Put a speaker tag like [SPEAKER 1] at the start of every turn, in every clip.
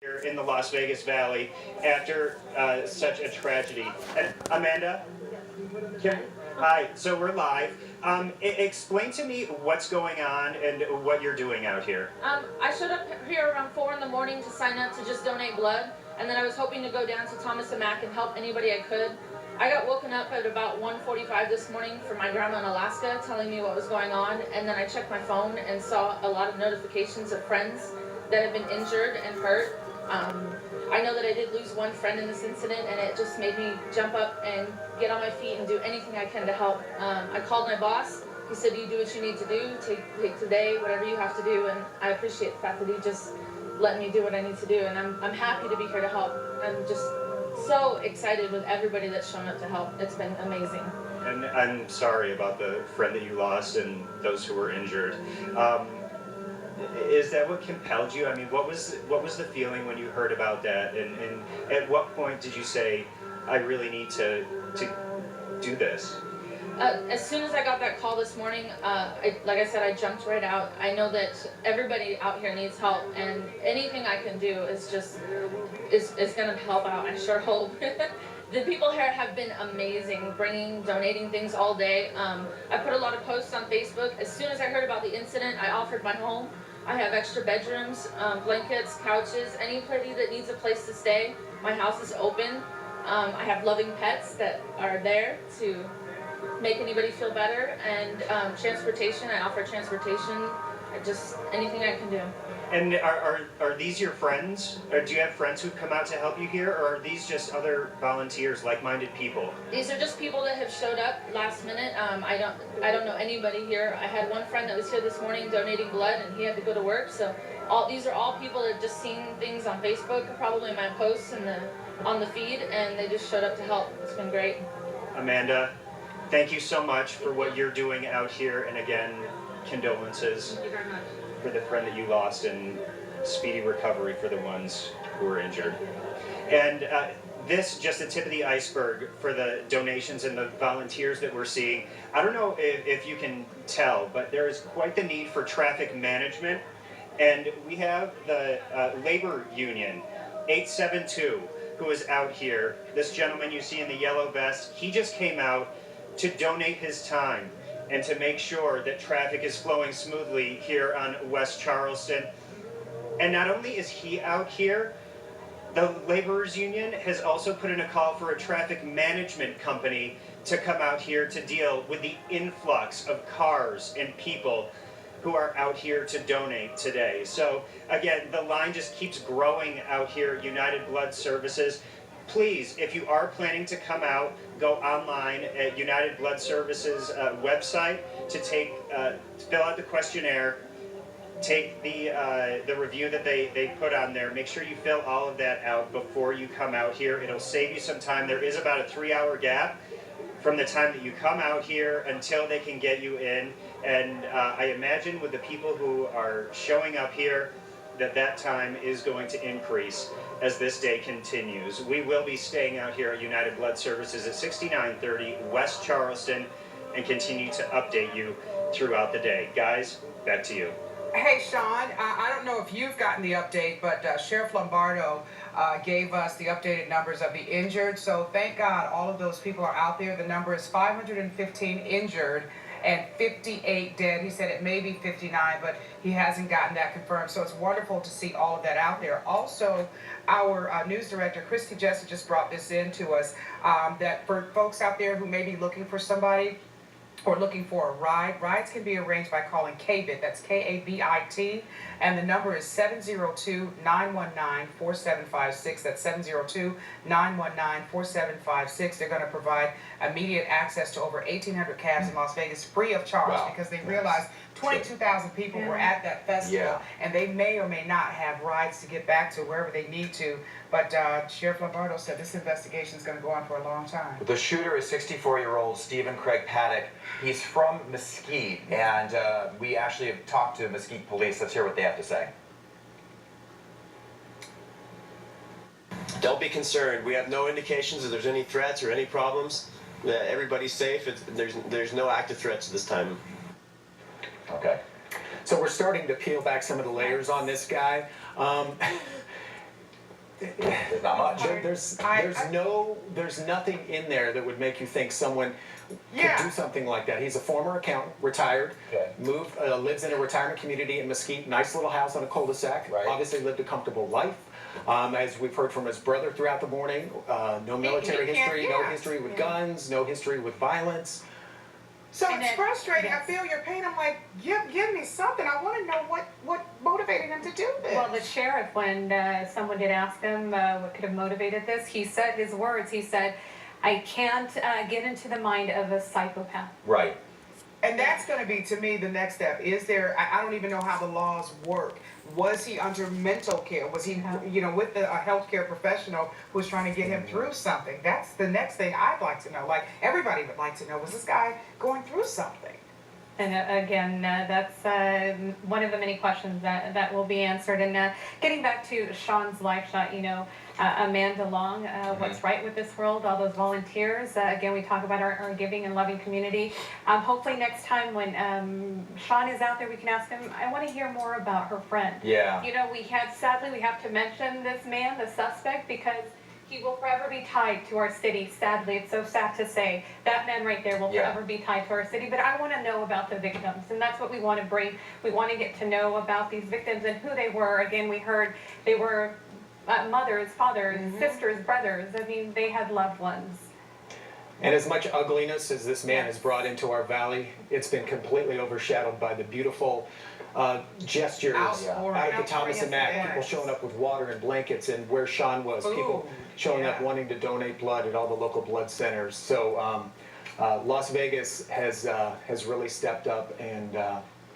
[SPEAKER 1] here in the Las Vegas Valley after such a tragedy. And Amanda, hi. So we're live. Explain to me what's going on and what you're doing out here.
[SPEAKER 2] I showed up here around 4 in the morning to sign up to just donate blood, and then I was hoping to go down to Thomas and Mack and help anybody I could. I got woken up at about 1:45 this morning from my grandma in Alaska telling me what was going on, and then I checked my phone and saw a lot of notifications of friends that have been injured and hurt. I know that I did lose one friend in this incident, and it just made me jump up and get on my feet and do anything I can to help. I called my boss. He said, you do what you need to do, take today, whatever you have to do, and I appreciate the fact that he just let me do what I need to do, and I'm happy to be here to help. I'm just so excited with everybody that's shown up to help. It's been amazing.
[SPEAKER 1] And I'm sorry about the friend that you lost and those who were injured. Is that what compelled you? I mean, what was the feeling when you heard about that? And at what point did you say, I really need to do this?
[SPEAKER 2] As soon as I got that call this morning, like I said, I jumped right out. I know that everybody out here needs help, and anything I can do is going to help out. I sure hope. The people here have been amazing, donating things all day. I put a lot of posts on Facebook. As soon as I heard about the incident, I offered my home. I have extra bedrooms, blankets, couches, anybody that needs a place to stay. My house is open. I have loving pets that are there to make anybody feel better, and transportation. I offer transportation. Just anything I can do.
[SPEAKER 1] And are these your friends? Or do you have friends who come out to help you here, or are these just other volunteers, like-minded people?
[SPEAKER 2] These are just people that have showed up last minute. I don't know anybody here. I had one friend that was here this morning donating blood, and he had to go to work. So these are all people that have just seen things on Facebook, probably my posts on the feed, and they just showed up to help. It's been great.
[SPEAKER 1] Amanda, thank you so much for what you're doing out here, and again, condolences.
[SPEAKER 2] Thank you very much.
[SPEAKER 1] For the friend that you lost, and speedy recovery for the ones who were injured. And this just the tip of the iceberg for the donations and the volunteers that we're seeing. I don't know if you can tell, but there is quite the need for traffic management, and we have the labor union 872 who is out here. This gentleman you see in the yellow vest, he just came out to donate his time and to make sure that traffic is flowing smoothly here on West Charleston. And not only is he out here, the Laborers Union has also put in a call for a traffic management company to come out here to deal with the influx of cars and people who are out here to donate today. So again, the line just keeps growing out here at United Blood Services. Please, if you are planning to come out, go online at United Blood Services website to fill out the questionnaire, take the review that they put on there. Make sure you fill all of that out before you come out here. It'll save you some time. There is about a 3-hour gap from the time that you come out here until they can get you in. And I imagine with the people who are showing up here, that time is going to increase as this day continues. We will be staying out here at United Blood Services at 6930 West Charleston and continue to update you throughout the day. Guys, back to you.
[SPEAKER 3] Hey, Sean, I don't know if you've gotten the update, but Sheriff Lombardo gave us the updated numbers of the injured. So thank God all of those people are out there. The number is 515 injured and 58 dead. He said it may be 59, but he hasn't gotten that confirmed. So it's wonderful to see all of that out there. Also, our news director, Christy Jesse, just brought this in to us, that for folks out there who may be looking for somebody or looking for a ride, rides can be arranged by calling KBIT, that's K-A-B-I-T, and the number is 702-919-4756, that's 702-919-4756. They're going to provide immediate access to over 1,800 cabs in Las Vegas free of charge, because they realized 22,000 people were at that festival, and they may or may not have rides to get back to wherever they need to. But Sheriff Lombardo said this investigation is going to go on for a long time.
[SPEAKER 4] The shooter is 64-year-old Stephen Craig Paddock. He's from Mesquite, and we actually have talked to Mesquite police. Let's hear what they have to say.
[SPEAKER 5] Don't be concerned. We have no indications that there's any threats or any problems. Everybody's safe. There's no active threats at this time.
[SPEAKER 4] Okay.
[SPEAKER 6] So we're starting to peel back some of the layers on this guy.
[SPEAKER 4] There's not much.
[SPEAKER 6] There's nothing in there that would make you think someone
[SPEAKER 3] Yeah.
[SPEAKER 6] could do something like that. He's a former accountant, retired,
[SPEAKER 4] Okay.
[SPEAKER 6] lives in a retirement community in Mesquite, nice little house on a cul-de-sac.
[SPEAKER 4] Right.
[SPEAKER 6] Obviously lived a comfortable life. As we've heard from his brother throughout the morning, no military
[SPEAKER 3] can't-
[SPEAKER 6] history, no
[SPEAKER 3] yeah.
[SPEAKER 6] history with guns, no history with violence.
[SPEAKER 3] So
[SPEAKER 2] And
[SPEAKER 3] it's
[SPEAKER 2] then-
[SPEAKER 3] frustrating.
[SPEAKER 2] yes.
[SPEAKER 3] I feel your pain. I'm like, give me something. I want to know what motivated him to do this.
[SPEAKER 7] Well, the sheriff, when someone did ask him what could have motivated this, he said his words. He said, "I can't get into the mind of a psychopath."
[SPEAKER 4] Right.
[SPEAKER 3] And that's going to be, to me, the next step. Is there, I don't even know how the laws work. Was he under mental care? Was he, with a healthcare professional who was trying to get him through something? That's the next thing I'd like to know. Like, everybody would like to know, was this guy going through something?
[SPEAKER 7] And again, that's one of the many questions that will be answered. And getting back to Sean's life shot, Amanda Long, what's right with this world, all those volunteers. Again, we talk about our giving and loving community. Hopefully next time when Sean is out there, we can ask him, I want to hear more about her friend.
[SPEAKER 4] Yeah.
[SPEAKER 7] Sadly, we have to mention this man, the suspect, because he will forever be tied to our city. Sadly, it's so sad to say. That man right there will
[SPEAKER 4] Yeah.
[SPEAKER 7] forever be tied to our city. But I want to know about the victims, and that's what we want to bring. We want to get to know about these victims and who they were. Again, we heard they were mothers, fathers, sisters, brothers. I mean, they had loved ones.
[SPEAKER 6] And as much ugliness as this man has brought into our valley, it's been completely overshadowed by the beautiful gestures
[SPEAKER 3] Outpouring,
[SPEAKER 6] out of the Thomas and Mack,
[SPEAKER 3] yes.
[SPEAKER 6] people showing up with water and blankets, and where Sean was, people showing up
[SPEAKER 3] yeah.
[SPEAKER 6] wanting to donate blood at all the local blood centers. So Las Vegas has really stepped up, and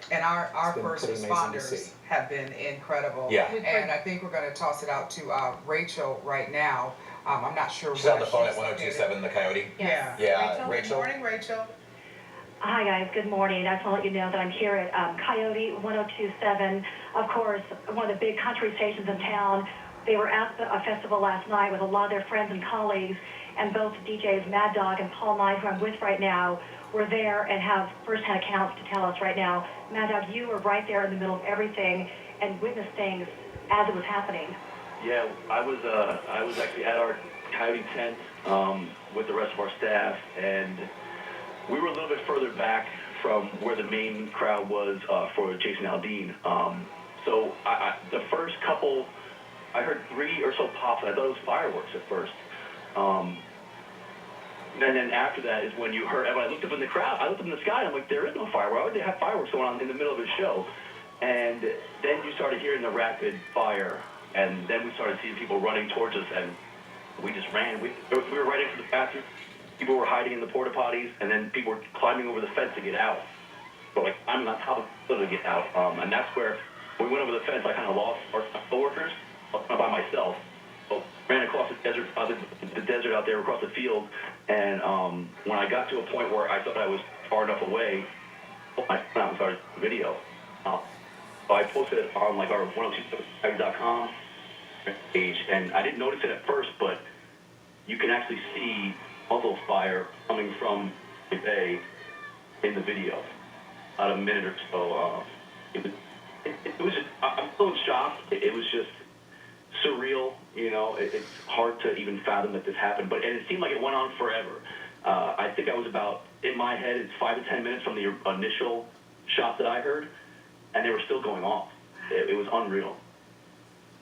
[SPEAKER 3] And our
[SPEAKER 6] It's been
[SPEAKER 3] first
[SPEAKER 6] pretty amazing to see.
[SPEAKER 3] responders have been incredible.
[SPEAKER 4] Yeah.
[SPEAKER 3] And I think we're going to toss it out to Rachel right now. I'm not sure
[SPEAKER 4] She's on
[SPEAKER 3] where
[SPEAKER 4] the phone at
[SPEAKER 3] she's located.
[SPEAKER 4] 1027 The Coyote.
[SPEAKER 3] Yeah.
[SPEAKER 4] Yeah,
[SPEAKER 3] Good
[SPEAKER 4] Rachel.
[SPEAKER 3] morning, Rachel.
[SPEAKER 8] Hi guys, good morning. I just want to let you know that I'm here at Coyote 1027. Of course, one of the big country stations in town. They were at a festival last night with a lot of their friends and colleagues, and both DJs Mad Dog and Paul Knight, who I'm with right now, were there and have first-hand accounts to tell us right now. Mad Dog, you were right there in the middle of everything and witnessed things as it was happening.
[SPEAKER 9] Yeah, I was actually at our Coyote tent with the rest of our staff, and we were a little bit further back from where the main crowd was for Jason Aldean. So the first couple, I heard 3 or so pops, and I thought it was fireworks at first. And then after that is when you heard, and when I looked up in the crowd, I looked up in the sky, and I'm like, there is no fireworks. Why would they have fireworks going on in the middle of a show? And then you started hearing the rapid fire, and then we started seeing people running towards us, and we just ran. We were right into the bathroom. People were hiding in the porta potties, and then people were climbing over the fence to get out. So like, I'm on top of the to get out, and that's where when we went over the fence. I kind of lost our coworkers by myself. So ran across the desert, the desert out there across the field, and when I got to a point where I thought I was far enough away, I started the video. So I posted it on like our 1027.com page, and I didn't notice it at first, but you can actually see muzzle fire coming from the bay in the video. About a minute or so. It was just, I'm still in shock. It was just surreal, it's hard to even fathom that this happened, and it seemed like it went on forever. I think I was about, in my head, it's 5 to 10 minutes from the initial shot that I heard, and they were still going off. It was unreal.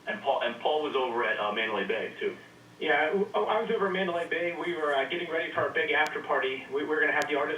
[SPEAKER 9] And Paul was over at Mandalay Bay, too.
[SPEAKER 10] Yeah, I was over at Mandalay Bay. We were getting ready for our big after party. We were going to have the artists